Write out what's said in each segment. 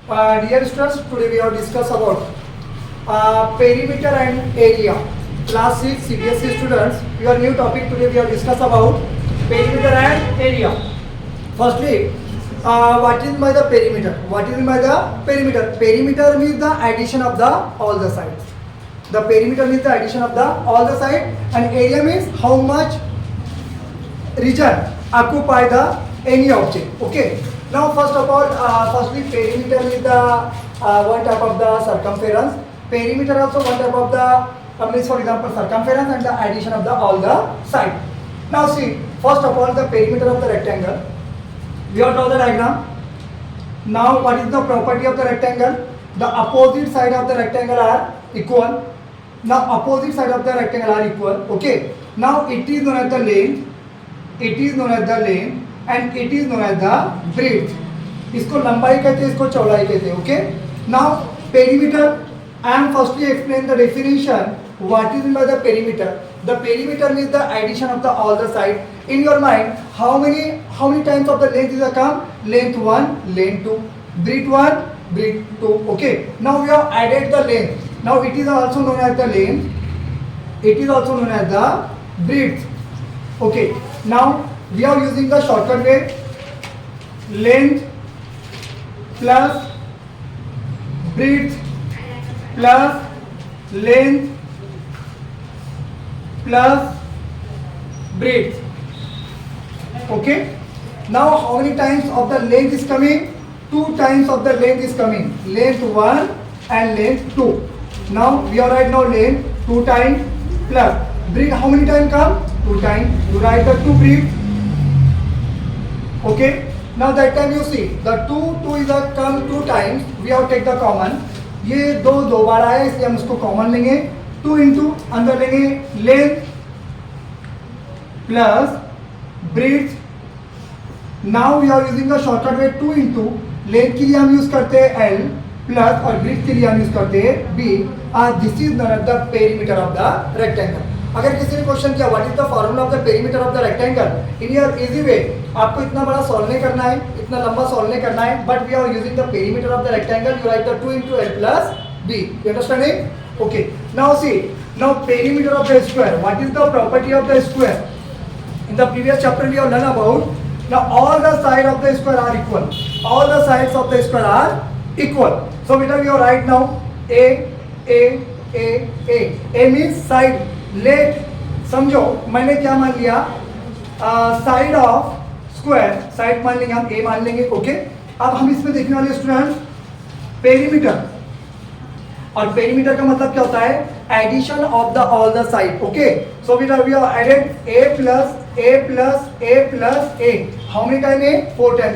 Dear students, today we have discussed about perimeter and area. Class 6 CBSE students, your new topic today we have discussed about perimeter and area. Firstly, what is by the perimeter? What is by the perimeter? Perimeter means the addition of the all the sides. The perimeter means the addition of the all the sides, and area means how much region occupy the any object. Okay. Now first of all, firstly perimeter is the one type of the circumference. Perimeter also one type of the means for example circumference and the addition of the all the side. Now see, first of all the perimeter of the rectangle. We have drawn the diagram. Now what is the property of the rectangle? The opposite side of the rectangle are equal. Now opposite side of the rectangle are equal. Okay. Now it is known as the length. It is known as the length and it is known as the breadth. इसको लंबाई कहते हैं, इसको चौड़ाई कहते हैं. Okay. Now perimeter. I am firstly explain the definition. What is by the perimeter? The perimeter means the addition of the all the side. In your mind, how many times of the length is a come? Length 1, length 2, breadth 1, breadth 2. Okay. Now we have added the length. Now it is also known as the length. It is also known as the breadth. Okay. Now we are using the shortcut way. Length plus breadth plus length plus breadth. Okay. Now how many times of the length is coming? 2 times of the length is coming. Length 1 and length 2. Now we are right now length 2 times plus breadth. How many times come? 2 times. You write the 2 breadth. Okay. Now that time you see the 2 is a come 2 times. We have take the common. ये दो बार आया इसलिए हम इसको common लेंगे. 2 into अंदर लेंगे length plus breadth. Now we are using the shortcut way 2 into length के लिए हम यूज करते हैं L प्लस और ब्रेड्थ के लिए हम यूज करते हैं B. This is none of the perimeter of the rectangle. अगर किसी ने क्वेश्चन किया what is the formula of the perimeter of the rectangle, in your easy way आपको इतना बड़ा सॉल्व नहीं करना है, इतना लंबा सॉल्व नहीं करना है, but we are using the perimeter of the rectangle. You write the 2 into L plus B. You understanding? Okay. Now see, now perimeter of the square. What is the property of the square? In the previous chapter we have learned about now all the sides of the square are equal. All the sides of the square are equal. So beta we are right now A means side. Let समझो मैंने क्या मान लिया, side of square side मान लेंगे हम, ए मान लेंगे. ओके. अब हम इसमें देखने वाले स्टूडेंट्स पेरीमीटर, और पेरीमीटर का मतलब क्या होता है? Addition of the all the side. Okay. So we have added A plus A plus A plus A. How many time? A 4 time.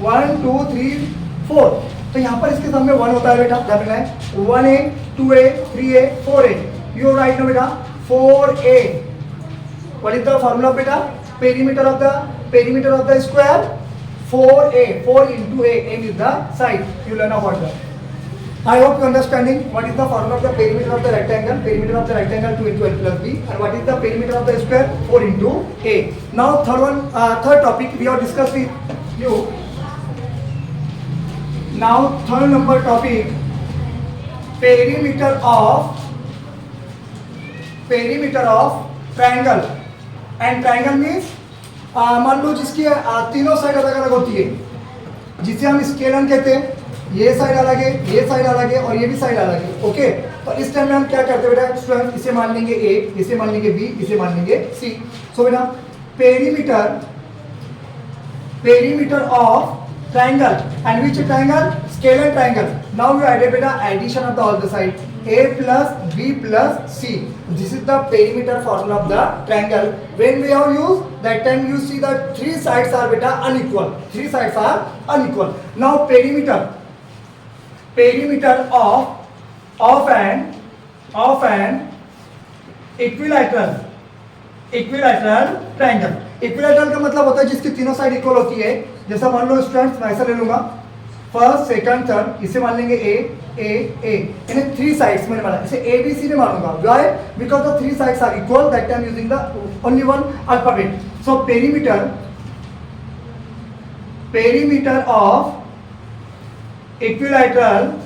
1 2 3 4. तो यहाँ पर इसके सामने 1 होता है बेटा, ध्यान रखना है. 1a 2a 3a 4a. You write now beta 4a. What is the formula of beta? Perimeter of the square 4a. 4 into a. A is the side. You learn about that. I hope you understanding what is the formula of the perimeter of the rectangle. Perimeter of the rectangle 2 into L plus B. And what is the perimeter of the square? 4 into a. Now third topic we have discussed with you. Now third number topic, perimeter of triangle. And triangle means मान लो जिसकी तीनों side अलग अलग होती है, जिसे हम scalene कहते हैं. ये साइड अलग है, ये साइड अलग है और ये भी साइड अलग है. ओके. तो इस टाइम में हम क्या करते हैं बेटा स्टूडेंट, इसे मान लेंगे ए, इसे मान लेंगे बी, इसे मान लेंगे सी. सो बेटा perimeter of triangle. And which triangle? Scalar triangle. Now we added beta addition of the all the side a plus b plus c. This is the perimeter formula of the triangle. When we have used that time, you see that 3 sides are beta unequal. 3 sides are unequal. Now perimeter of an equilateral triangle. Equilateral का मतलब होता है जिसकी तीनों side equal होती है. जैसा मान लो स्टूडेंट्स मैं ऐसा ले लूंगा, फर्स्ट सेकंड थर्ड, इसे मान लेंगे ए ए ए. यानी 3 साइड्स मैंने माना, इसे ए बी सी में मानूंगा. Why? Because the 3 sides are equal. That time using the only one alphabet. So perimeter of equilateral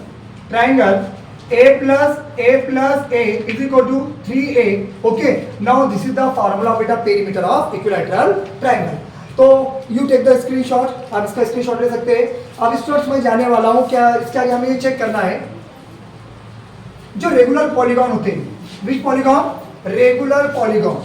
triangle a plus a is equal to 3a. Okay, now this is the formula of beta perimeter of equilateral triangle. तो you take the screenshot, आप इसका screenshot ले सकते हैं. अब students मैं जाने वाला हूँ क्या इसके आगे हमें ये चेक करना है जो रेगुलर पॉलीगॉन होते हैं. विच पॉलीगॉन? Regular polygon.